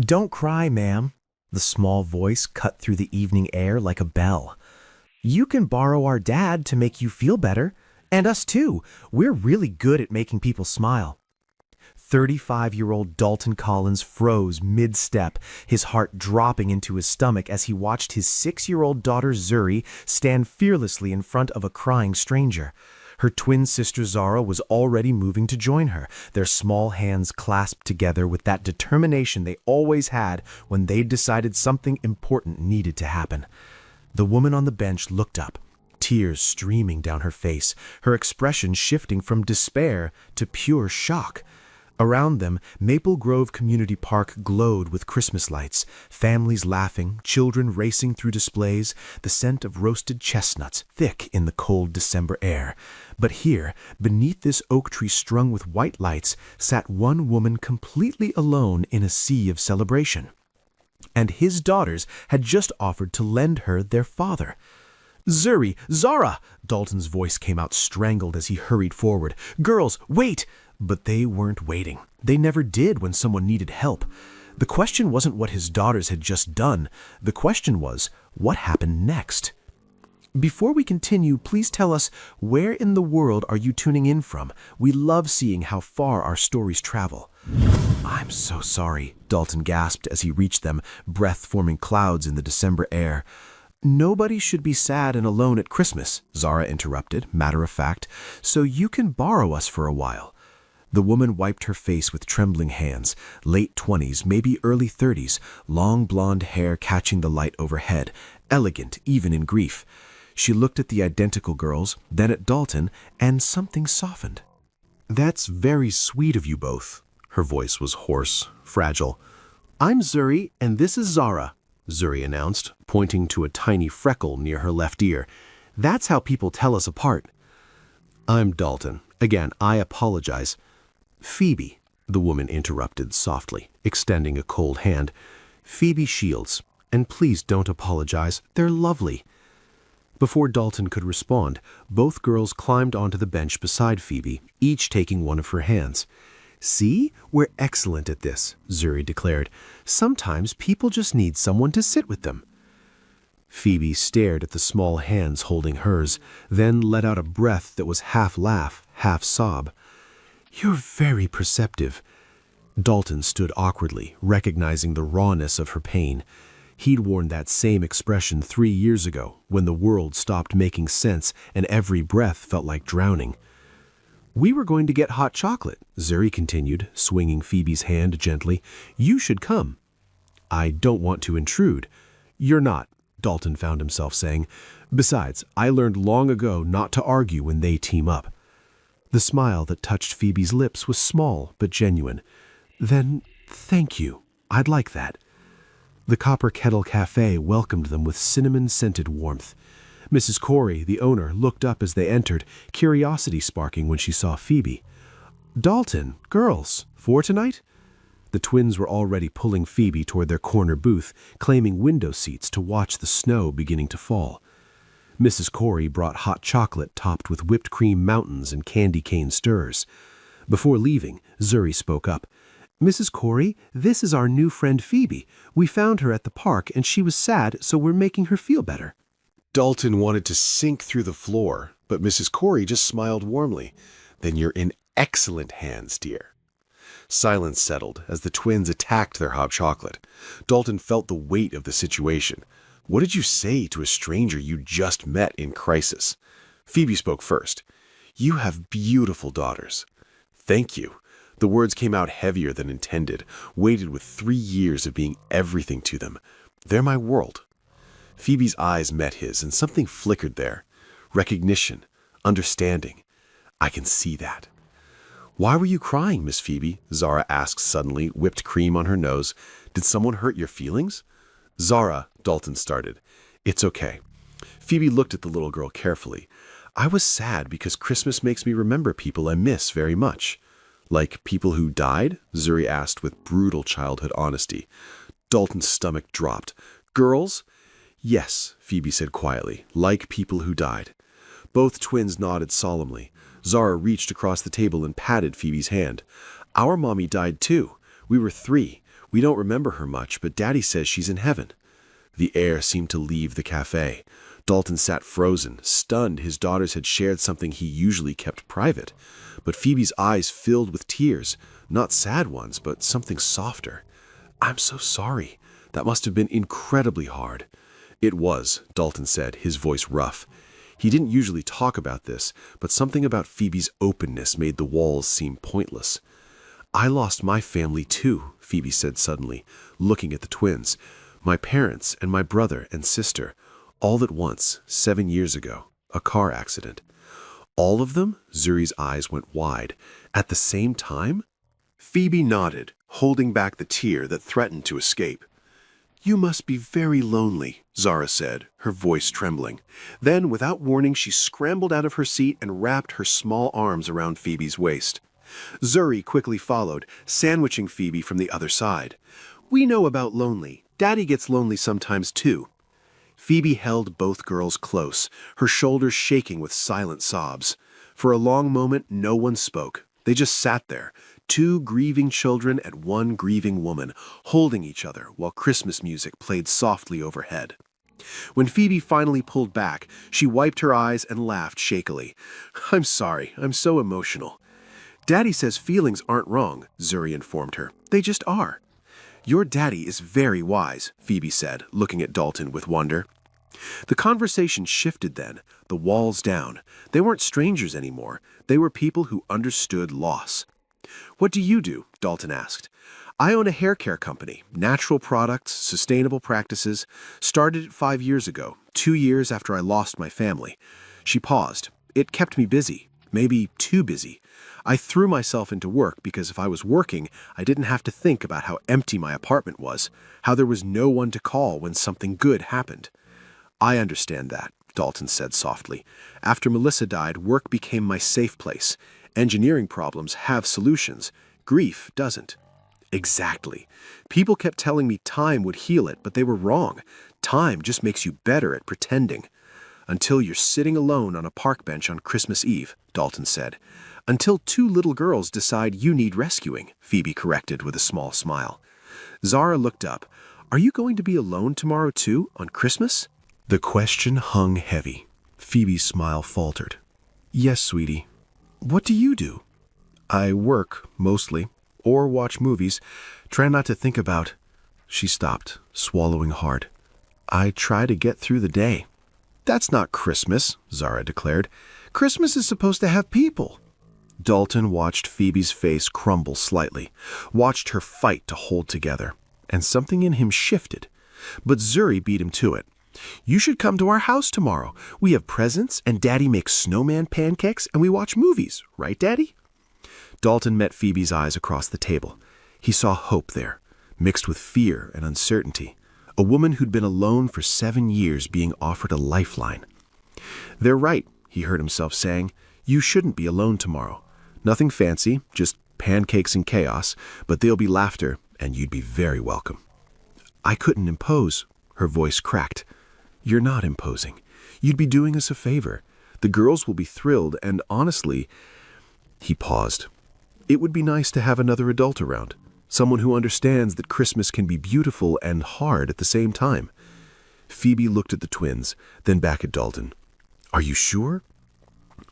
Don't cry, ma'am. The small voice cut through the evening air like a bell. You can borrow our dad to make you feel better. And us too. We're really good at making people smile. 35-year-old Dalton Collins froze mid-step, his heart dropping into his stomach as he watched his 6-year-old daughter Zuri stand fearlessly in front of a crying stranger. Her twin sister Zara was already moving to join her, their small hands clasped together with that determination they always had when they'd decided something important needed to happen. The woman on the bench looked up, tears streaming down her face, her expression shifting from despair to pure shock. Around them, Maple Grove Community Park glowed with Christmas lights, families laughing, children racing through displays, the scent of roasted chestnuts thick in the cold December air. But here, beneath this oak tree strung with white lights, sat one woman completely alone in a sea of celebration. And his daughters had just offered to lend her their father. "Zuri, Zara!" Dalton's voice came out strangled as he hurried forward. "Girls, wait!" But they weren't waiting. They never did when someone needed help. The question wasn't what his daughters had just done. The question was, what happened next? Before we continue, please tell us, where in the world are you tuning in from? We love seeing how far our stories travel. "I'm so sorry," Dalton gasped as he reached them, breath forming clouds in the December air. "Nobody should be sad and alone at Christmas," Zara interrupted, matter of fact, "so you can borrow us for a while." The woman wiped her face with trembling hands, late 20s, maybe early 30s, long blonde hair catching the light overhead, elegant even in grief. She looked at the identical girls, then at Dalton, and something softened. "That's very sweet of you both." Her voice was hoarse, fragile. "I'm Zuri, and this is Zara," Zuri announced, pointing to a tiny freckle near her left ear. "That's how people tell us apart." "I'm Dalton. Again, I apologize." "Phoebe," the woman interrupted softly, extending a cold hand. "Phoebe Shields. And please don't apologize. They're lovely." Before Dalton could respond, both girls climbed onto the bench beside Phoebe, each taking one of her hands. "See? We're excellent at this," Zuri declared. "Sometimes people just need someone to sit with them." Phoebe stared at the small hands holding hers, then let out a breath that was half laugh, half sob. "You're very perceptive." Dalton stood awkwardly, recognizing the rawness of her pain. He'd worn that same expression 3 years ago, when the world stopped making sense and every breath felt like drowning. "We were going to get hot chocolate," Zuri continued, swinging Phoebe's hand gently. "You should come." "I don't want to intrude." "You're not," Dalton found himself saying. "Besides, I learned long ago not to argue when they team up." The smile that touched Phoebe's lips was small but genuine. "Then, thank you. I'd like that." The Copper Kettle Cafe welcomed them with cinnamon-scented warmth. Mrs. Corey, the owner, looked up as they entered, curiosity sparking when she saw Phoebe. "Dalton, girls, for tonight?" The twins were already pulling Phoebe toward their corner booth, claiming window seats to watch the snow beginning to fall. Mrs. Corey brought hot chocolate topped with whipped cream mountains and candy cane stirs. Before leaving, Zuri spoke up. "Mrs. Corey, this is our new friend Phoebe. We found her at the park and she was sad, so we're making her feel better." Dalton wanted to sink through the floor, but Mrs. Corey just smiled warmly. "Then you're in excellent hands, dear." Silence settled as the twins attacked their hot chocolate. Dalton felt the weight of the situation. What did you say to a stranger you just met in crisis? Phoebe spoke first. "You have beautiful daughters." "Thank you." The words came out heavier than intended, weighted with 3 years of being everything to them. "They're my world." Phoebe's eyes met his, and something flickered there. Recognition, understanding. "I can see that." "Why were you crying, Miss Phoebe?" Zara asked suddenly, whipped cream on her nose. "Did someone hurt your feelings?" "Zara," Dalton started. "It's okay." Phoebe looked at the little girl carefully. "I was sad because Christmas makes me remember people I miss very much." "Like people who died?" Zuri asked with brutal childhood honesty. Dalton's stomach dropped. "Girls?" "Yes," Phoebe said quietly, "like people who died." Both twins nodded solemnly. Zara reached across the table and patted Phoebe's hand. "Our mommy died too. We were 3. We don't remember her much, but Daddy says she's in heaven." The air seemed to leave the cafe. Dalton sat frozen, stunned his daughters had shared something he usually kept private. But Phoebe's eyes filled with tears, not sad ones, but something softer. "I'm so sorry. That must have been incredibly hard." "It was," Dalton said, his voice rough. He didn't usually talk about this, but something about Phoebe's openness made the walls seem pointless. "I lost my family too," Phoebe said suddenly, looking at the twins. "My parents and my brother and sister, all at once, 7 years ago. A car accident." "All of them?" Zuri's eyes went wide. "At the same time?" Phoebe nodded, holding back the tear that threatened to escape. "You must be very lonely," Zara said, her voice trembling. Then, without warning, she scrambled out of her seat and wrapped her small arms around Phoebe's waist. Zuri quickly followed, sandwiching Phoebe from the other side. "We know about lonely. Daddy gets lonely sometimes too." Phoebe held both girls close, her shoulders shaking with silent sobs. For a long moment, no one spoke. They just sat there, two grieving children and one grieving woman, holding each other while Christmas music played softly overhead. When Phoebe finally pulled back, she wiped her eyes and laughed shakily. "I'm sorry, I'm so emotional." "Daddy says feelings aren't wrong," Zuri informed her. "They just are." "Your daddy is very wise," Phoebe said, looking at Dalton with wonder. The conversation shifted then, the walls down. They weren't strangers anymore. They were people who understood loss. "What do you do?" Dalton asked. "I own a hair care company, natural products, sustainable practices. Started it 5 years ago, 2 years after I lost my family." She paused. "It kept me busy, maybe too busy. I threw myself into work because if I was working, I didn't have to think about how empty my apartment was, how there was no one to call when something good happened." "I understand that," Dalton said softly. "After Melissa died, work became my safe place. Engineering problems have solutions. Grief doesn't." "Exactly. People kept telling me time would heal it, but they were wrong. Time just makes you better at pretending." "Until you're sitting alone on a park bench on Christmas Eve," Dalton said. "Until 2 little girls decide you need rescuing," Phoebe corrected with a small smile. Zara looked up. "Are you going to be alone tomorrow too, on Christmas?" The question hung heavy. Phoebe's smile faltered. "Yes, sweetie. What do you do?" "I work, mostly, or watch movies. Try not to think about—" She stopped, swallowing hard. "I try to get through the day." "That's not Christmas," Zara declared. "Christmas is supposed to have people." Dalton watched Phoebe's face crumble slightly, watched her fight to hold together, and something in him shifted. But Zuri beat him to it. "You should come to our house tomorrow. We have presents, and Daddy makes snowman pancakes, and we watch movies. Right, Daddy?" Dalton met Phoebe's eyes across the table. He saw hope there, mixed with fear and uncertainty. A woman who'd been alone for 7 years being offered a lifeline. "They're right," he heard himself saying. "You shouldn't be alone tomorrow. Nothing fancy, just pancakes and chaos, but there'll be laughter, and you'd be very welcome." "I couldn't impose." Her voice cracked. "You're not imposing. You'd be doing us a favor. The girls will be thrilled, and honestly—" He paused. "It would be nice to have another adult around, someone who understands that Christmas can be beautiful and hard at the same time." Phoebe looked at the twins, then back at Dalton. "Are you sure?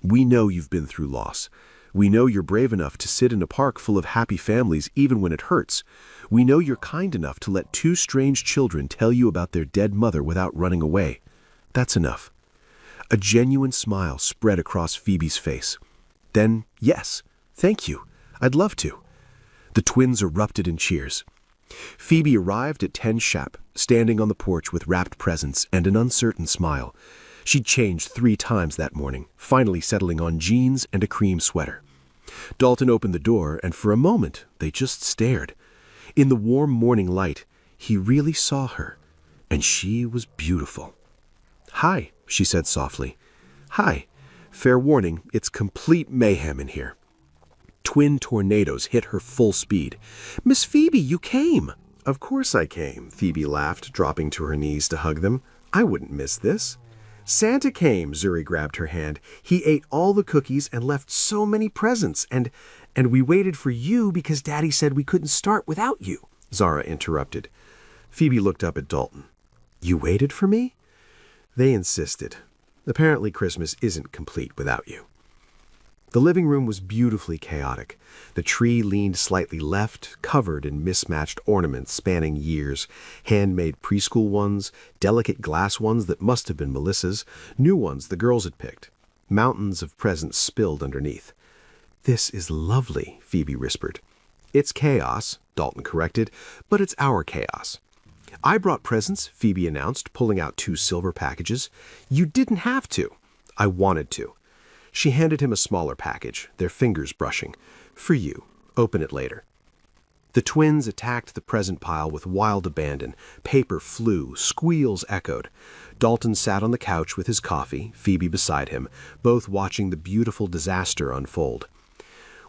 We know you've been through loss. We know you're brave enough to sit in a park full of happy families even when it hurts. We know you're kind enough to let 2 strange children tell you about their dead mother without running away. That's enough." A genuine smile spread across Phoebe's face. "Then, yes, thank you. I'd love to." The twins erupted in cheers. Phoebe arrived at 10 Shap, standing on the porch with wrapped presents and an uncertain smile. She'd changed 3 times that morning, finally settling on jeans and a cream sweater. Dalton opened the door, and for a moment they just stared. In the warm morning light, he really saw her, and she was beautiful. "Hi," she said softly. "Hi. Fair warning, it's complete mayhem in here." Twin tornadoes hit her full speed. "Miss Phoebe, you came!" "Of course I came," Phoebe laughed, dropping to her knees to hug them. "I wouldn't miss this." "Santa came," Zuri grabbed her hand. "He ate all the cookies and left so many presents, and we waited for you because Daddy said we couldn't start without you." Zara interrupted. Phoebe looked up at Dalton. You waited for me? They insisted. Apparently Christmas isn't complete without you. The living room was beautifully chaotic. The tree leaned slightly left, covered in mismatched ornaments spanning years, handmade preschool ones, delicate glass ones that must have been Melissa's, new ones the girls had picked. Mountains of presents spilled underneath. This is lovely, Phoebe whispered. It's chaos, Dalton corrected, but it's our chaos. I brought presents, Phoebe announced, pulling out 2 silver packages. You didn't have to. I wanted to. She handed him a smaller package, their fingers brushing. For you. Open it later. The twins attacked the present pile with wild abandon. Paper flew, squeals echoed. Dalton sat on the couch with his coffee, Phoebe beside him, both watching the beautiful disaster unfold.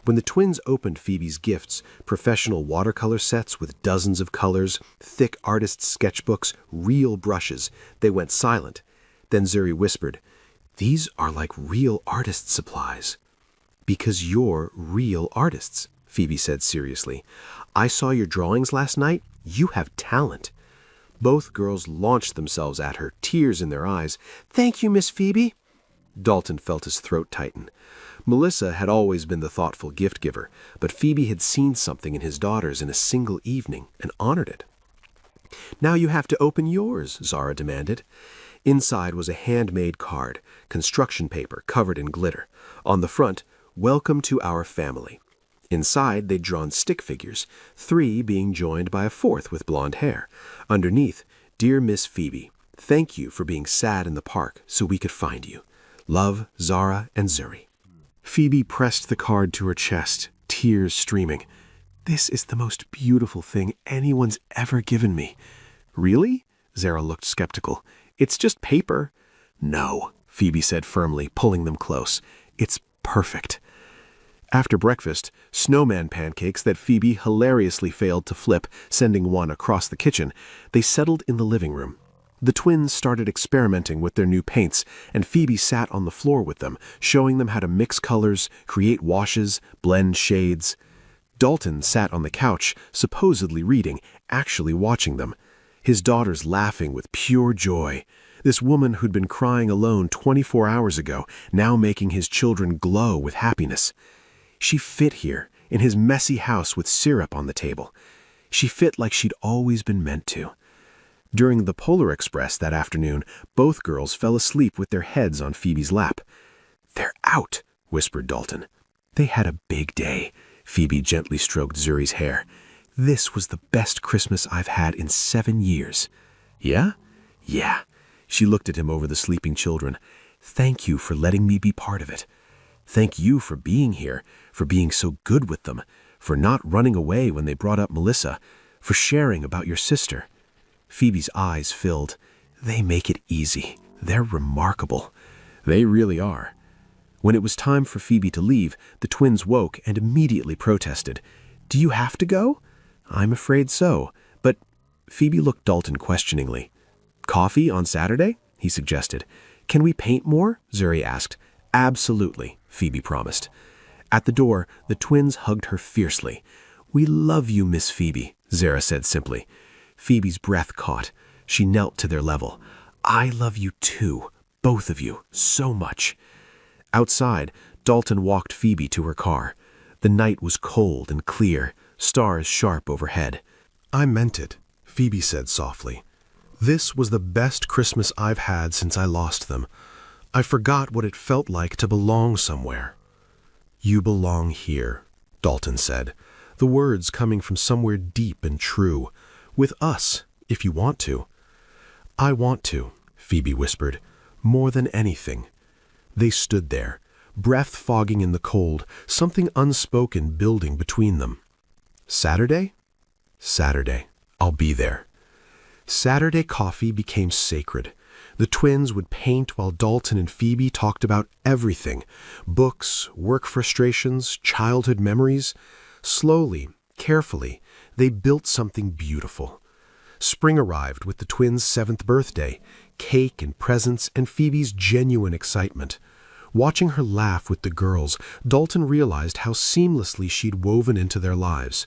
When the twins opened Phoebe's gifts, professional watercolor sets with dozens of colors, thick artists' sketchbooks, real brushes, they went silent. Then Zuri whispered, These are like real artist supplies. Because you're real artists, Phoebe said seriously. I saw your drawings last night. You have talent. Both girls launched themselves at her, tears in their eyes. Thank you, Miss Phoebe. Dalton felt his throat tighten. Melissa had always been the thoughtful gift giver, but Phoebe had seen something in his daughters in a single evening and honored it. Now you have to open yours, Zara demanded. Inside was a handmade card, construction paper covered in glitter. On the front, Welcome to our family. Inside, they'd drawn stick figures, 3 being joined by a 4th with blonde hair. Underneath, Dear Miss Phoebe, thank you for being sad in the park so we could find you. Love, Zara and Zuri. Phoebe pressed the card to her chest, tears streaming. This is the most beautiful thing anyone's ever given me. Really? Zara looked skeptical. It's just paper. No, Phoebe said firmly, pulling them close. It's perfect. After breakfast, snowman pancakes that Phoebe hilariously failed to flip, sending one across the kitchen, they settled in the living room. The twins started experimenting with their new paints, and Phoebe sat on the floor with them, showing them how to mix colors, create washes, blend shades. Dalton sat on the couch, supposedly reading, actually watching them. His daughters laughing with pure joy. This woman who'd been crying alone 24 hours ago, now making his children glow with happiness. She fit here, in his messy house with syrup on the table. She fit like she'd always been meant to. During the Polar Express that afternoon, both girls fell asleep with their heads on Phoebe's lap. They're out, whispered Dalton. They had a big day. Phoebe gently stroked Zuri's hair. This was the best Christmas I've had in 7 years. Yeah? Yeah. She looked at him over the sleeping children. Thank you for letting me be part of it. Thank you for being here, for being so good with them, for not running away when they brought up Melissa, for sharing about your sister. Phoebe's eyes filled. They make it easy. They're remarkable. They really are. When it was time for Phoebe to leave, the twins woke and immediately protested. Do you have to go? I'm afraid so. But Phoebe looked Dalton questioningly. Coffee on Saturday? He suggested. Can we paint more? Zuri asked. Absolutely, Phoebe promised. At the door, the twins hugged her fiercely. We love you, Miss Phoebe, Zara said simply. Phoebe's breath caught. She knelt to their level. I love you too, both of you, so much. Outside, Dalton walked Phoebe to her car. The night was cold and clear, stars sharp overhead. I meant it, Phoebe said softly. This was the best Christmas I've had since I lost them. I forgot what it felt like to belong somewhere. You belong here, Dalton said, the words coming from somewhere deep and true. With us, if you want to. I want to, Phoebe whispered, more than anything. They stood there, breath fogging in the cold, something unspoken building between them. Saturday? Saturday. I'll be there. Saturday coffee became sacred. The twins would paint while Dalton and Phoebe talked about everything. Books, work frustrations, childhood memories. Slowly, carefully, they built something beautiful. Spring arrived with the twins' 7th birthday, cake and presents and Phoebe's genuine excitement. Watching her laugh with the girls, Dalton realized how seamlessly she'd woven into their lives.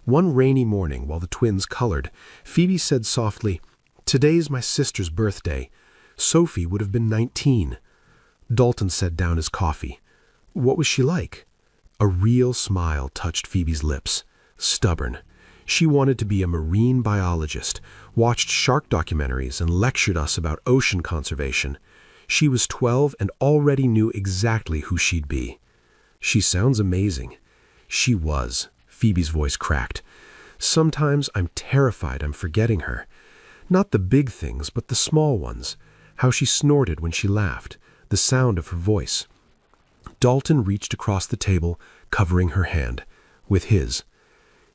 One rainy morning, while the twins colored, Phoebe said softly, "Today's my sister's birthday. Sophie would have been 19. Dalton set down his coffee. What was she like? A real smile touched Phoebe's lips. Stubborn. She wanted to be a marine biologist, watched shark documentaries, and lectured us about ocean conservation. She was 12 and already knew exactly who she'd be. She sounds amazing. She was. Phoebe's voice cracked. Sometimes I'm terrified I'm forgetting her. Not the big things, but the small ones. How she snorted when she laughed, the sound of her voice. Dalton reached across the table, covering her hand with his.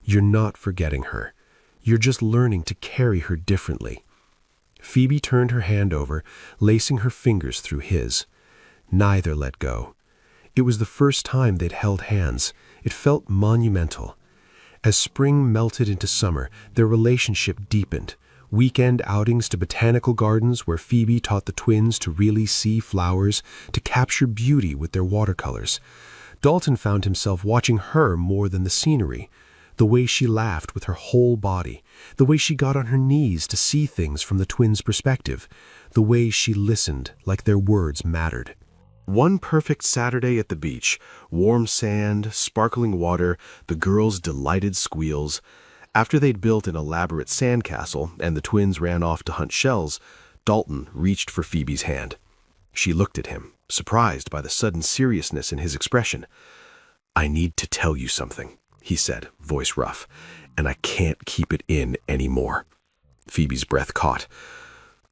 You're not forgetting her. You're just learning to carry her differently. Phoebe turned her hand over, lacing her fingers through his. Neither let go. It was the first time they'd held hands. It felt monumental. As spring melted into summer, their relationship deepened. Weekend outings to botanical gardens where Phoebe taught the twins to really see flowers, to capture beauty with their watercolors. Dalton found himself watching her more than the scenery. The way she laughed with her whole body, the way she got on her knees to see things from the twins' perspective, the way she listened like their words mattered. One perfect Saturday at the beach, warm sand, sparkling water, the girls' delighted squeals. After they'd built an elaborate sandcastle and the twins ran off to hunt shells, Dalton reached for Phoebe's hand. She looked at him, surprised by the sudden seriousness in his expression. "I need to tell you something," he said, voice rough, "and I can't keep it in anymore." Phoebe's breath caught.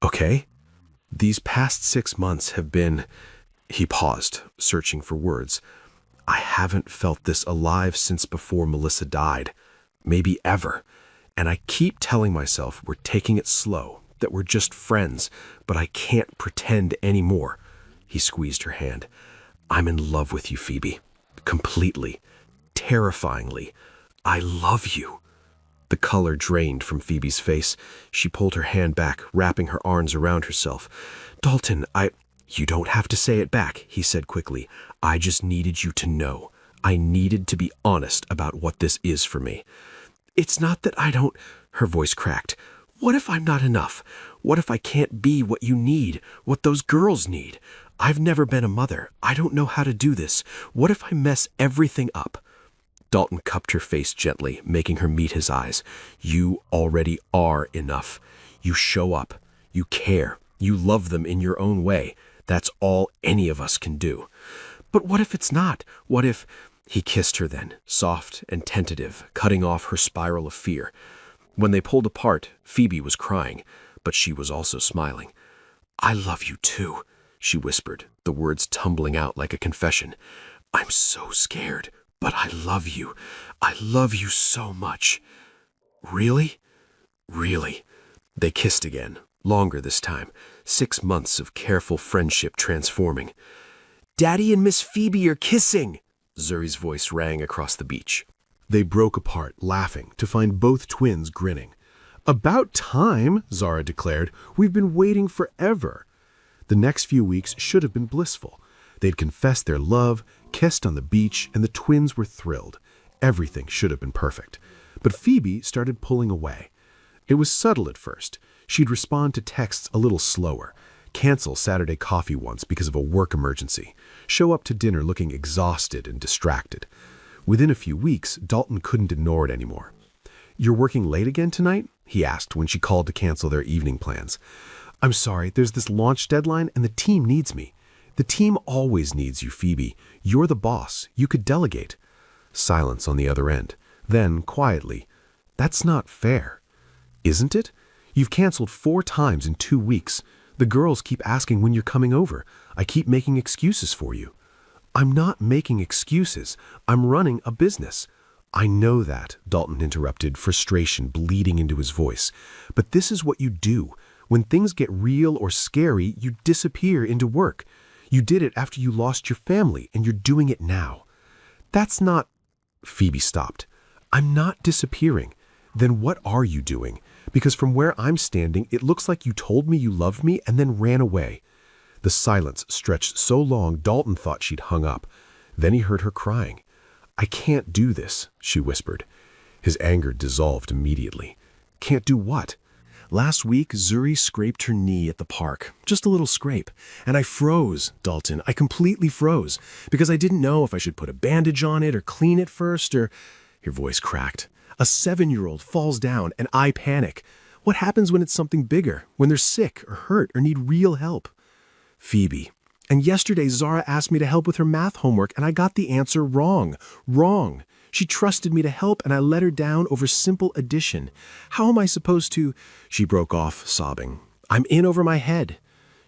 "Okay? These past 6 months have been..." He paused, searching for words. "I haven't felt this alive since before Melissa died. Maybe ever. And I keep telling myself we're taking it slow, that we're just friends, but I can't pretend anymore." He squeezed her hand. "I'm in love with you, Phoebe. Completely. Terrifyingly. I love you." The color drained from Phoebe's face. She pulled her hand back, wrapping her arms around herself. "Dalton, You don't have to say it back," he said quickly. "I just needed you to know. I needed to be honest about what this is for me." "It's not that I don't..." Her voice cracked. "What if I'm not enough? What if I can't be what you need, what those girls need? I've never been a mother. I don't know how to do this. What if I mess everything up?" Dalton cupped her face gently, making her meet his eyes. "You already are enough. You show up. You care. You love them in your own way. That's all any of us can do." "But what if it's not? What if..." He kissed her then, soft and tentative, cutting off her spiral of fear. When they pulled apart, Phoebe was crying, but she was also smiling. "I love you too," she whispered, the words tumbling out like a confession. "I'm so scared, but I love you. I love you so much." "Really?" "Really." They kissed again, longer this time, 6 months of careful friendship transforming. "Daddy and Miss Phoebe are kissing!" Zuri's voice rang across the beach. They broke apart, laughing, to find both twins grinning. "About time," Zara declared. "We've been waiting forever." The next few weeks should have been blissful. They'd confessed their love, kissed on the beach, and the twins were thrilled. Everything should have been perfect. But Phoebe started pulling away. It was subtle at first. She'd respond to texts a little slower, cancel Saturday coffee once because of a work emergency, show up to dinner looking exhausted and distracted. Within a few weeks, Dalton couldn't ignore it anymore. "You're working late again tonight?" he asked when she called to cancel their evening plans. "I'm sorry, there's this launch deadline and the team needs me." "The team always needs you, Phoebe. You're the boss. You could delegate." Silence on the other end. Then, quietly, "That's not fair." "Isn't it? You've canceled 4 times in 2 weeks. The girls keep asking when you're coming over. I keep making excuses for you." "I'm not making excuses. I'm running a business." "I know that," Dalton interrupted, frustration bleeding into his voice. "But this is what you do. When things get real or scary, you disappear into work. You did it after you lost your family, and you're doing it now." "That's not..." Phoebe stopped. "I'm not disappearing. Then what are you doing? Because from where I'm standing, it looks like you told me you loved me and then ran away." The silence stretched so long Dalton thought she'd hung up. Then he heard her crying. "I can't do this," she whispered. His anger dissolved immediately. Can't do what? Last week, Zuri scraped her knee at the park. Just a little scrape. And I froze, Dalton. I completely froze. Because I didn't know if I should put a bandage on it or clean it first or... Your voice cracked. A 7-year-old falls down and I panic. What happens when it's something bigger? When they're sick or hurt or need real help? Phoebe. And yesterday, Zara asked me to help with her math homework and I got the answer wrong. Wrong. She trusted me to help and I let her down over simple addition. How am I supposed to... She broke off, sobbing. I'm in over my head.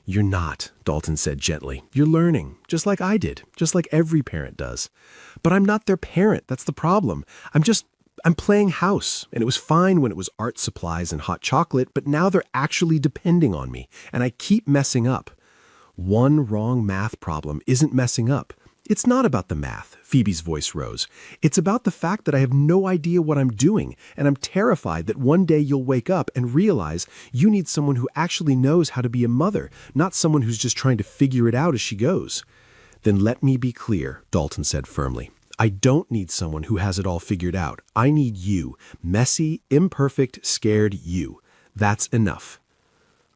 You're not, Dalton said gently. You're learning, just like I did, just like every parent does. But I'm not their parent, that's the problem. I'm playing house, and it was fine when it was art supplies and hot chocolate, but now they're actually depending on me, and I keep messing up. One wrong math problem isn't messing up. It's not about the math, Phoebe's voice rose. It's about the fact that I have no idea what I'm doing, and I'm terrified that one day you'll wake up and realize you need someone who actually knows how to be a mother, not someone who's just trying to figure it out as she goes. Then let me be clear, Dalton said firmly. I don't need someone who has it all figured out. I need you, messy, imperfect, scared you. That's enough.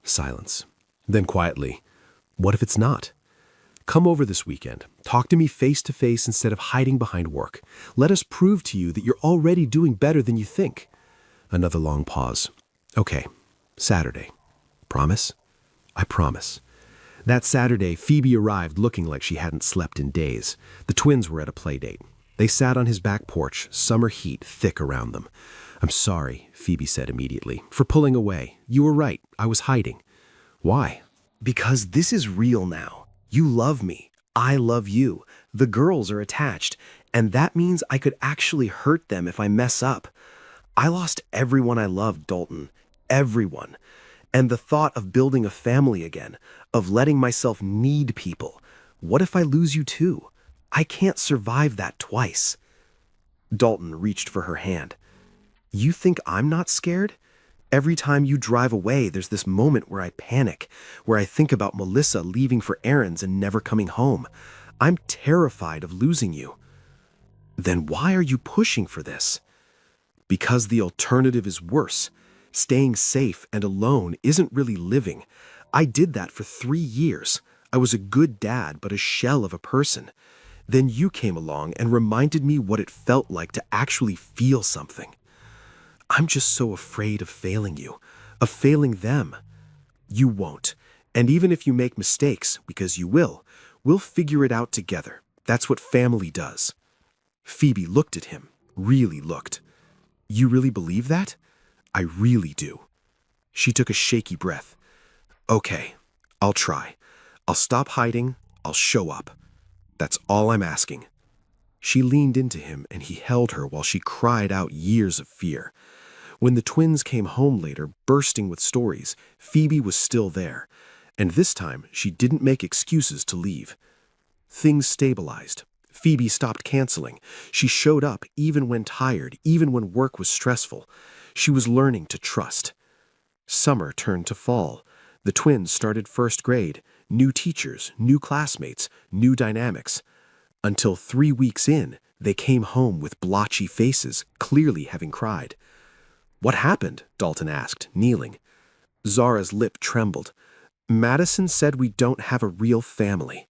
Silence. Then quietly, what if it's not? Come over this weekend. Talk to me face to face instead of hiding behind work. Let us prove to you that you're already doing better than you think. Another long pause. Okay, Saturday. Promise? I promise. That Saturday, Phoebe arrived looking like she hadn't slept in days. The twins were at a play date. They sat on his back porch, summer heat thick around them. I'm sorry, Phoebe said immediately, for pulling away. You were right. I was hiding. Why? Because this is real now. You love me. I love you. The girls are attached, and that means I could actually hurt them if I mess up. I lost everyone I loved, Dalton. Everyone. And the thought of building a family again, of letting myself need people. What if I lose you too? I can't survive that twice. Dalton reached for her hand. You think I'm not scared? Every time you drive away, there's this moment where I panic, where I think about Melissa leaving for errands and never coming home. I'm terrified of losing you. Then why are you pushing for this? Because the alternative is worse. Staying safe and alone isn't really living. I did that for 3 years. I was a good dad, but a shell of a person. Then you came along and reminded me what it felt like to actually feel something. I'm just so afraid of failing you, of failing them. You won't. And even if you make mistakes, because you will, we'll figure it out together. That's what family does. Phoebe looked at him, really looked. You really believe that? I really do. She took a shaky breath. Okay, I'll try. I'll stop hiding. I'll show up. That's all I'm asking. She leaned into him and he held her while she cried out years of fear. When the twins came home later, bursting with stories, Phoebe was still there. And this time, she didn't make excuses to leave. Things stabilized. Phoebe stopped canceling. She showed up even when tired, even when work was stressful. She was learning to trust. Summer turned to fall. The twins started first grade. New teachers, new classmates, new dynamics. Until 3 weeks in, they came home with blotchy faces, clearly having cried. What happened? Dalton asked, kneeling. Zara's lip trembled. Madison said we don't have a real family.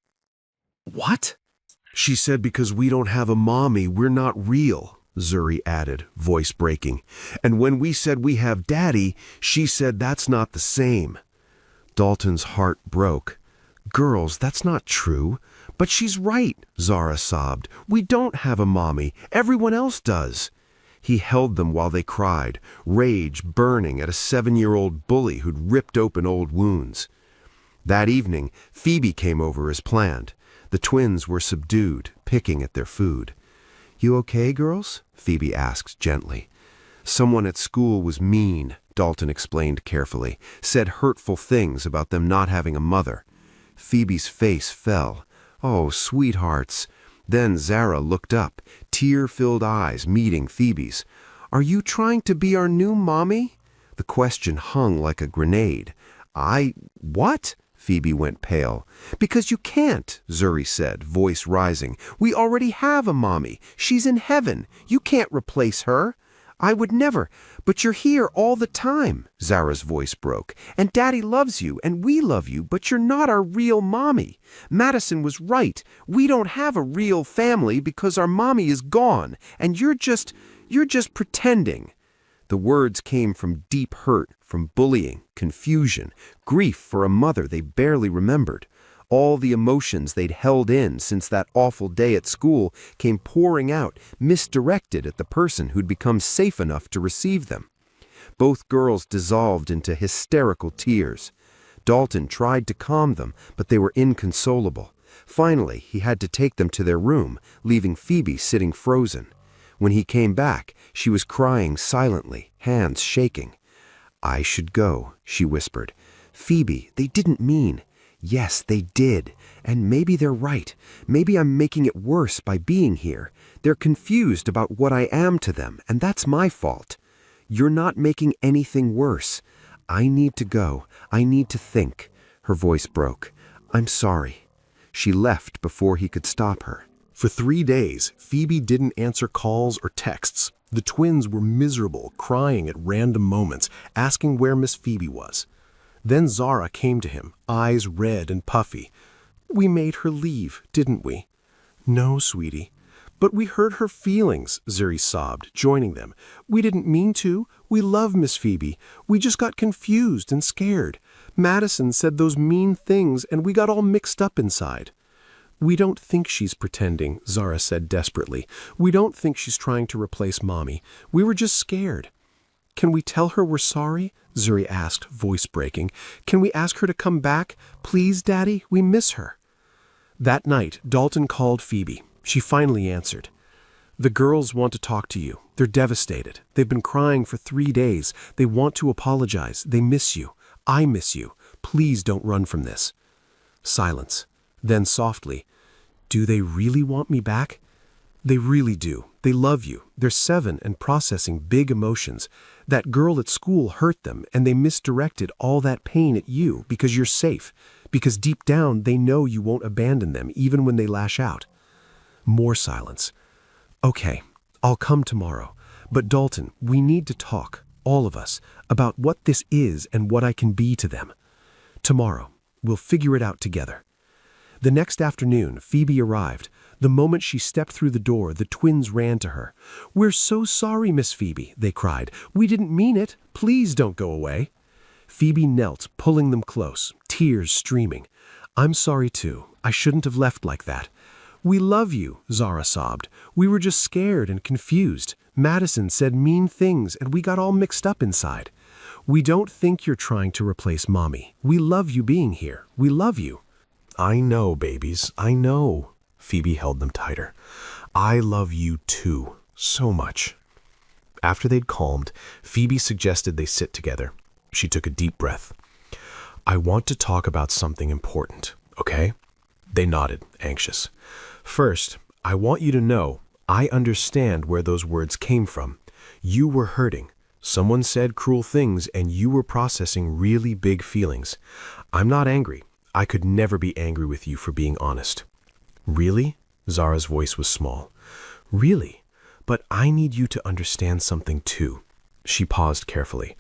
What? She said because we don't have a mommy, we're not real, Zuri added, voice breaking. And when we said we have daddy, she said that's not the same. Dalton's heart broke. Girls, that's not true. But she's right, Zara sobbed. We don't have a mommy. Everyone else does. He held them while they cried, rage burning at a 7-year-old bully who'd ripped open old wounds. That evening, Phoebe came over as planned. The twins were subdued, picking at their food. You okay, girls? Phoebe asked gently. Someone at school was mean, Dalton explained carefully, said hurtful things about them not having a mother. Phoebe's face fell. Oh, sweethearts. Then Zara looked up, tear-filled eyes meeting Phoebe's. Are you trying to be our new mommy? The question hung like a grenade. What? Phoebe went pale. Because you can't, Zuri said, voice rising. We already have a mommy. She's in heaven. You can't replace her. I would never. But you're here all the time, Zara's voice broke. And Daddy loves you, and we love you, but you're not our real mommy. Madison was right. We don't have a real family because our mommy is gone, and you're just pretending. The words came from deep hurt, from bullying, confusion, grief for a mother they barely remembered. All the emotions they'd held in since that awful day at school came pouring out, misdirected at the person who'd become safe enough to receive them. Both girls dissolved into hysterical tears. Dalton tried to calm them, but they were inconsolable. Finally, he had to take them to their room, leaving Phoebe sitting frozen. When he came back, she was crying silently, hands shaking. "I should go," she whispered. "Phoebe, they didn't mean." "Yes, they did. And maybe they're right. Maybe I'm making it worse by being here. They're confused about what I am to them, and that's my fault." "You're not making anything worse. I need to go. I need to think." Her voice broke. "I'm sorry." She left before he could stop her. For 3 days, Phoebe didn't answer calls or texts. The twins were miserable, crying at random moments, asking where Miss Phoebe was. Then Zara came to him, eyes red and puffy. "We made her leave, didn't we?" "No, sweetie." "But we hurt her feelings," Zuri sobbed, joining them. "We didn't mean to. We love Miss Phoebe. We just got confused and scared. Madison said those mean things and we got all mixed up inside." "We don't think she's pretending," Zara said desperately. "We don't think she's trying to replace Mommy. We were just scared." "Can we tell her we're sorry?" Zuri asked, voice breaking. "Can we ask her to come back? Please, Daddy, we miss her." That night, Dalton called Phoebe. She finally answered. "The girls want to talk to you. They're devastated. They've been crying for 3 days. They want to apologize. They miss you. I miss you. Please don't run from this." Silence. Then softly, "Do they really want me back?" "They really do. They love you. They're 7 and processing big emotions. That girl at school hurt them, and they misdirected all that pain at you because you're safe, because deep down they know you won't abandon them even when they lash out." More silence. "Okay, I'll come tomorrow. But Dalton, we need to talk, all of us, about what this is and what I can be to them. Tomorrow, we'll figure it out together." The next afternoon, Phoebe arrived. The moment she stepped through the door, the twins ran to her. "We're so sorry, Miss Phoebe," they cried. "We didn't mean it. Please don't go away." Phoebe knelt, pulling them close, tears streaming. "I'm sorry too. I shouldn't have left like that." "We love you," Zara sobbed. "We were just scared and confused. Madison said mean things and we got all mixed up inside. We don't think you're trying to replace Mommy. We love you being here. We love you." "I know, babies, I know." Phoebe held them tighter. "I love you too, so much." After they'd calmed, Phoebe suggested they sit together. She took a deep breath. "I want to talk about something important, okay?" They nodded, anxious. "First, I want you to know I understand where those words came from. You were hurting. Someone said cruel things and you were processing really big feelings. I'm not angry. I could never be angry with you for being honest." "Really?" Zara's voice was small. "Really? But I need you to understand something too." She paused carefully.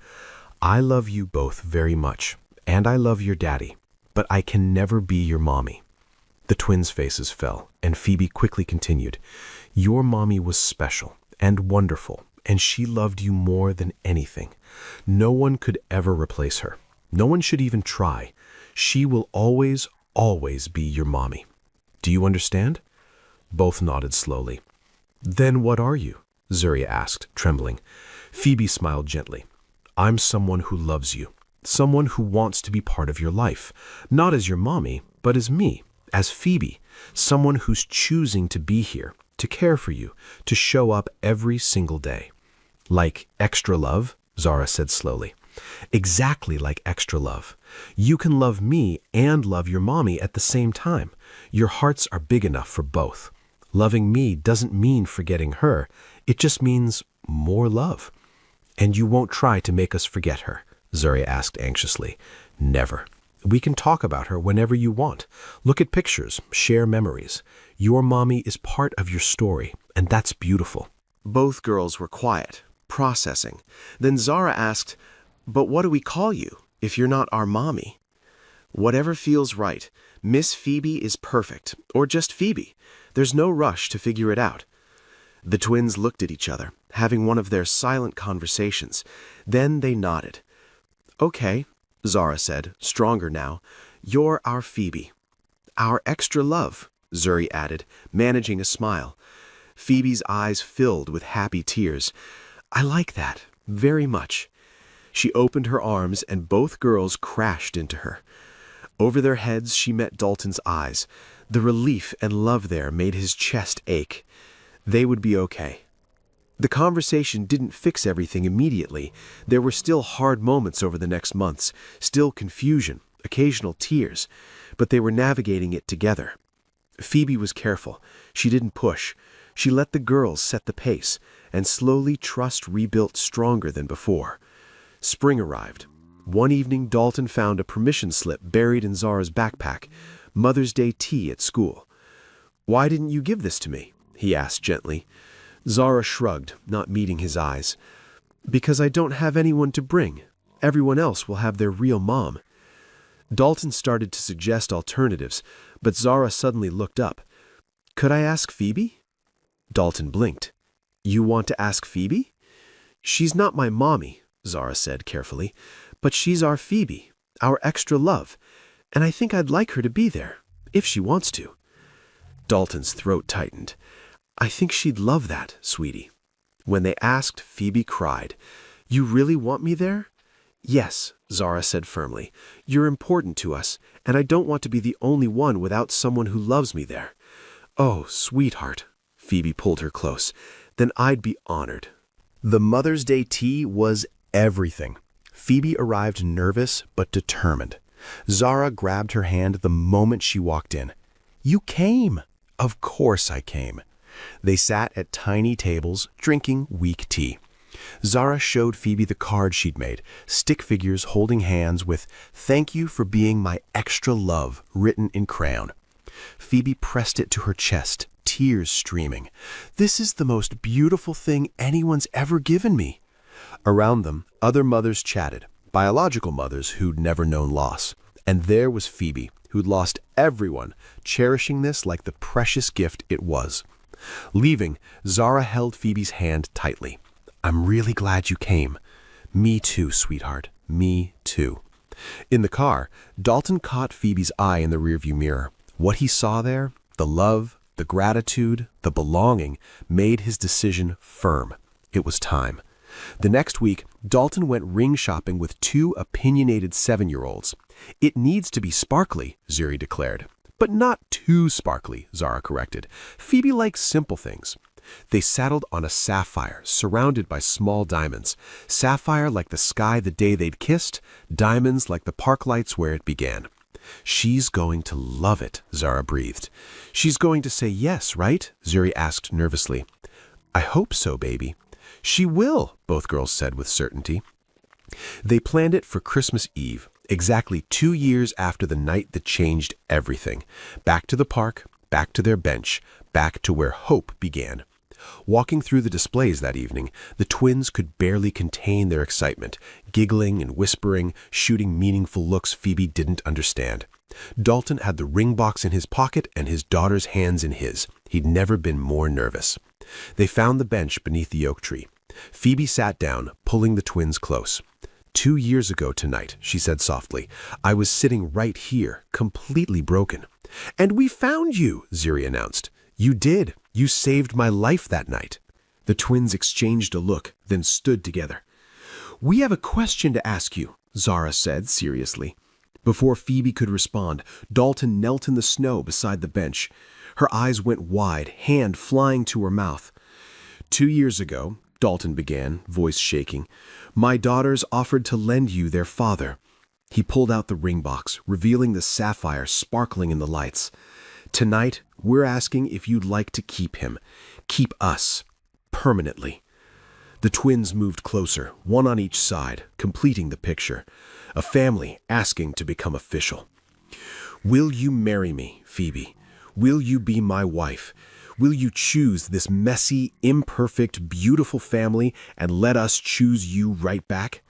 "I love you both very much, and I love your daddy, but I can never be your mommy." The twins' faces fell, and Phoebe quickly continued. "Your mommy was special and wonderful, and she loved you more than anything. No one could ever replace her. No one should even try. She will always, always be your mommy. Do you understand?" Both nodded slowly. "Then what are you?" Zuri asked, trembling. Phoebe smiled gently. "I'm someone who loves you, someone who wants to be part of your life, not as your mommy, but as me, as Phoebe, someone who's choosing to be here, to care for you, to show up every single day." "Like extra love?" Zara said slowly. "Exactly like extra love. You can love me and love your mommy at the same time. Your hearts are big enough for both. Loving me doesn't mean forgetting her. It just means more love." "And you won't try to make us forget her?" Zuri asked anxiously. "Never. We can talk about her whenever you want. Look at pictures, share memories. Your mommy is part of your story, and that's beautiful." Both girls were quiet. processing. Then Zara asked, "But what do we call you if you're not our mommy?" "Whatever feels right. Miss Phoebe is perfect, or just Phoebe. There's no rush to figure it out." The twins looked at each other, having one of their silent conversations. Then they nodded. "Okay," Zara said, stronger now. "You're our Phoebe." "Our extra love," Zuri added, managing a smile. Phoebe's eyes filled with happy tears. "I like that, very much." She opened her arms and both girls crashed into her. Over their heads she met Dalton's eyes. The relief and love there made his chest ache. They would be okay. The conversation didn't fix everything immediately. There were still hard moments over the next months, still confusion, occasional tears, but they were navigating it together. Phoebe was careful. She didn't push. She let the girls set the pace, and slowly trust rebuilt stronger than before. Spring arrived. One evening, Dalton found a permission slip buried in Zara's backpack, Mother's Day tea at school. "Why didn't you give this to me?" he asked gently. Zara shrugged, not meeting his eyes. "Because I don't have anyone to bring. Everyone else will have their real mom." Dalton started to suggest alternatives, but Zara suddenly looked up. "Could I ask Phoebe?" Dalton blinked. "You want to ask Phoebe?" "She's not my mommy," Zara said carefully, "but she's our Phoebe, our extra love, and I think I'd like her to be there, if she wants to." Dalton's throat tightened. "I think she'd love that, sweetie." When they asked, Phoebe cried. "You really want me there?" "Yes," Zara said firmly. "You're important to us, and I don't want to be the only one without someone who loves me there." "Oh, sweetheart," Phoebe pulled her close. "Then I'd be honored." The Mother's Day tea was everything. Phoebe arrived nervous but determined. Zara grabbed her hand the moment she walked in. "You came." "Of course I came." They sat at tiny tables, drinking weak tea. Zara showed Phoebe the card she'd made, stick figures holding hands with "Thank you for being my extra love" written in crayon. Phoebe pressed it to her chest, tears streaming. "This is the most beautiful thing anyone's ever given me." Around them, other mothers chatted, biological mothers who'd never known loss. And there was Phoebe, who'd lost everyone, cherishing this like the precious gift it was. Leaving, Zara held Phoebe's hand tightly. "I'm really glad you came." "Me too, sweetheart. Me too." In the car, Dalton caught Phoebe's eye in the rearview mirror. What he saw there, the love, the gratitude, the belonging, made his decision firm. It was time. The next week, Dalton went ring shopping with two opinionated 7-year-olds. "It needs to be sparkly," Zuri declared. "But not too sparkly," Zara corrected. "Phoebe likes simple things." They settled on a sapphire surrounded by small diamonds. Sapphire like the sky the day they'd kissed, diamonds like the park lights where it began. "She's going to love it," Zara breathed. "She's going to say yes, right?" Zuri asked nervously. "I hope so, baby." "She will," both girls said with certainty. They planned it for Christmas Eve, exactly 2 years after the night that changed everything. Back to the park, back to their bench, back to where hope began. Walking through the displays that evening, the twins could barely contain their excitement, giggling and whispering, shooting meaningful looks Phoebe didn't understand. Dalton had the ring box in his pocket and his daughter's hands in his. He'd never been more nervous. They found the bench beneath the oak tree. Phoebe sat down, pulling the twins close. 2 years ago tonight," she said softly, "I was sitting right here, completely broken." "And we found you," Zuri announced. "You did. You saved my life that night." The twins exchanged a look, then stood together. "We have a question to ask you," Zara said seriously. Before Phoebe could respond, Dalton knelt in the snow beside the bench. Her eyes went wide, hand flying to her mouth. 2 years ago, Dalton began, voice shaking, "my daughters offered to lend you their father." He pulled out the ring box, revealing the sapphire sparkling in the lights. "Tonight, we're asking if you'd like to keep him. Keep us. Permanently." The twins moved closer, one on each side, completing the picture. A family asking to become official. "Will you marry me, Phoebe? Will you be my wife? Will you choose this messy, imperfect, beautiful family and let us choose you right back?"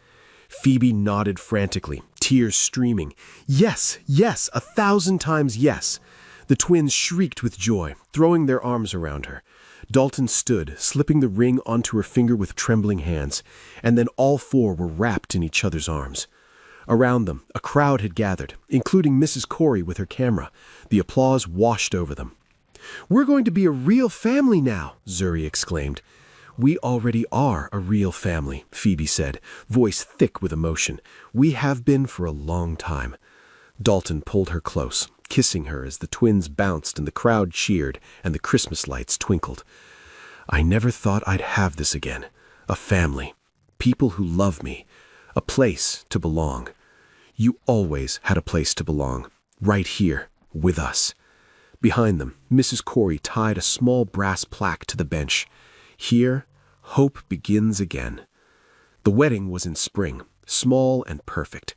Phoebe nodded frantically, tears streaming. "Yes, yes, 1,000 times yes." The twins shrieked with joy, throwing their arms around her. Dalton stood, slipping the ring onto her finger with trembling hands, and then all four were wrapped in each other's arms. Around them, a crowd had gathered, including Mrs. Corey with her camera. The applause washed over them. "We're going to be a real family now," Zuri exclaimed. "We already are a real family," Phoebe said, voice thick with emotion. "We have been for a long time." Dalton pulled her close, kissing her as the twins bounced and the crowd cheered and the Christmas lights twinkled. "I never thought I'd have this again. A family. People who love me. A place to belong. You always had a place to belong. Right here, with us." Behind them, Mrs. Corey tied a small brass plaque to the bench. "Here, hope begins again." The wedding was in spring, small and perfect.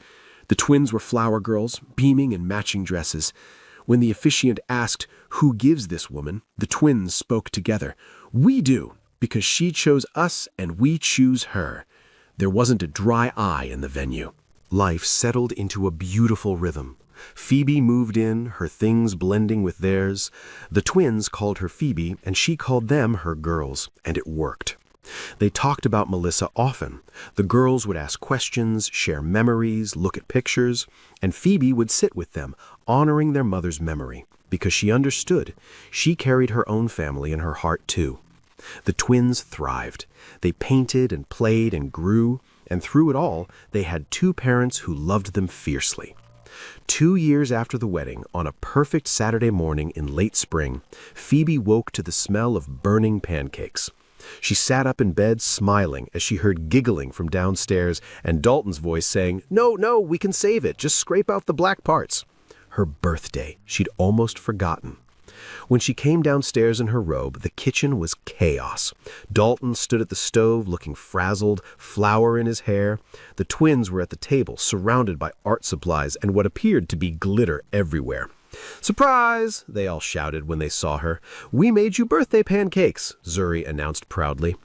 The twins were flower girls, beaming in matching dresses. When the officiant asked, "Who gives this woman?" the twins spoke together. "We do, because she chose us and we choose her." There wasn't a dry eye in the venue. Life settled into a beautiful rhythm. Phoebe moved in, her things blending with theirs. The twins called her Phoebe, and she called them her girls, and it worked. They talked about Melissa often. The girls would ask questions, share memories, look at pictures, and Phoebe would sit with them, honoring their mother's memory, because she understood. She carried her own family in her heart, too. The twins thrived. They painted and played and grew, and through it all, they had two parents who loved them fiercely. 2 years after the wedding, on a perfect Saturday morning in late spring, Phoebe woke to the smell of burning pancakes. She sat up in bed smiling as she heard giggling from downstairs and Dalton's voice saying, "No, no, we can save it. Just scrape out the black parts." Her birthday. She'd almost forgotten. When she came downstairs in her robe, the kitchen was chaos. Dalton stood at the stove looking frazzled, flour in his hair. The twins were at the table, surrounded by art supplies and what appeared to be glitter everywhere. "Surprise!" they all shouted when they saw her. "We made you birthday pancakes," Zuri announced proudly.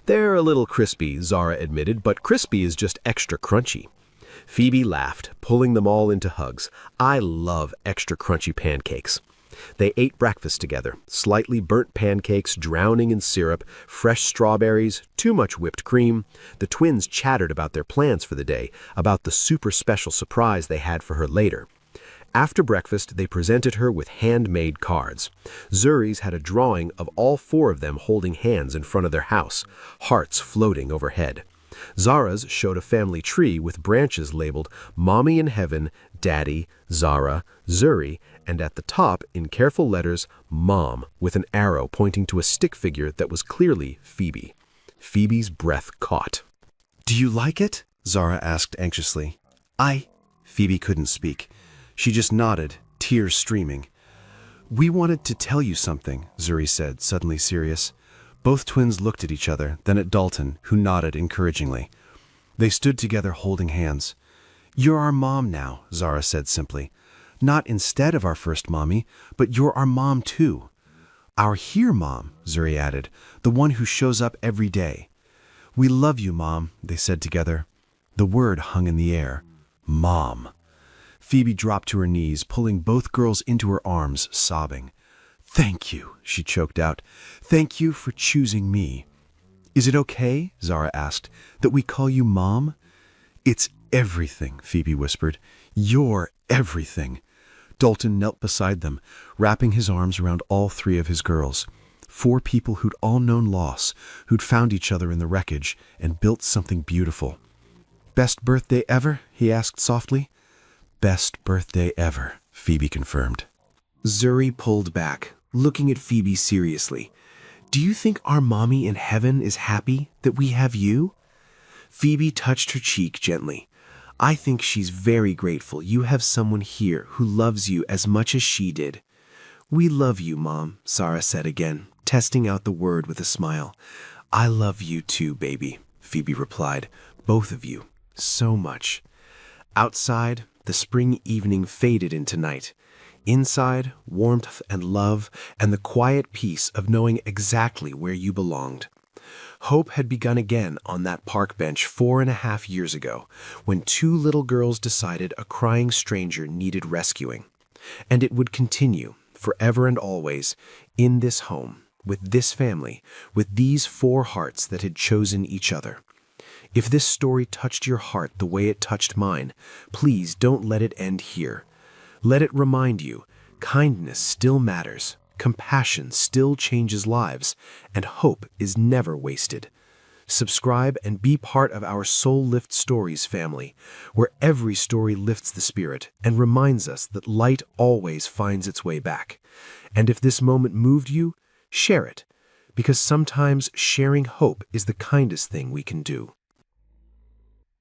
"They're a little crispy," Zara admitted, "but crispy is just extra crunchy." Phoebe laughed, pulling them all into hugs. "I love extra crunchy pancakes." They ate breakfast together, slightly burnt pancakes drowning in syrup, fresh strawberries, too much whipped cream. The twins chattered about their plans for the day, about the super special surprise they had for her later. After breakfast, they presented her with handmade cards. Zuri's had a drawing of all 4 of them holding hands in front of their house, hearts floating overhead. Zara's showed a family tree with branches labeled Mommy in Heaven, Daddy, Zara, Zuri, and at the top, in careful letters, Mom, with an arrow pointing to a stick figure that was clearly Phoebe. Phoebe's breath caught. "Do you like it?" Zara asked anxiously. Phoebe couldn't speak. She just nodded, tears streaming. "We wanted to tell you something," Zuri said, suddenly serious. Both twins looked at each other, then at Dalton, who nodded encouragingly. They stood together holding hands. "You're our mom now," Zara said simply. "Not instead of our first mommy, but you're our mom too." "Our here mom," Zuri added, "the one who shows up every day." "We love you, Mom," they said together. The word hung in the air. Mom. Phoebe dropped to her knees, pulling both girls into her arms, sobbing. "Thank you," she choked out. "Thank you for choosing me." "Is it okay," Zara asked, "that we call you Mom?" "It's everything," Phoebe whispered. "You're everything." Dalton knelt beside them, wrapping his arms around all 3 of his girls. 4 people who'd all known loss, who'd found each other in the wreckage and built something beautiful. "Best birthday ever?" he asked softly. "Best birthday ever," Phoebe confirmed. Zuri pulled back, looking at Phoebe seriously. "Do you think our mommy in heaven is happy that we have you?" Phoebe touched her cheek gently. "I think she's very grateful you have someone here who loves you as much as she did." "We love you, Mom," Zara said again, testing out the word with a smile. "I love you too, baby," Phoebe replied. "Both of you. So much." Outside, the spring evening faded into night. Inside, warmth and love, and the quiet peace of knowing exactly where you belonged. Hope had begun again on that park bench 4.5 years ago, when two little girls decided a crying stranger needed rescuing. And it would continue, forever and always, in this home, with this family, with these four hearts that had chosen each other. If this story touched your heart the way it touched mine, please don't let it end here. Let it remind you, kindness still matters, compassion still changes lives, and hope is never wasted. Subscribe and be part of our Soul Lift Stories family, where every story lifts the spirit and reminds us that light always finds its way back. And if this moment moved you, share it, because sometimes sharing hope is the kindest thing we can do.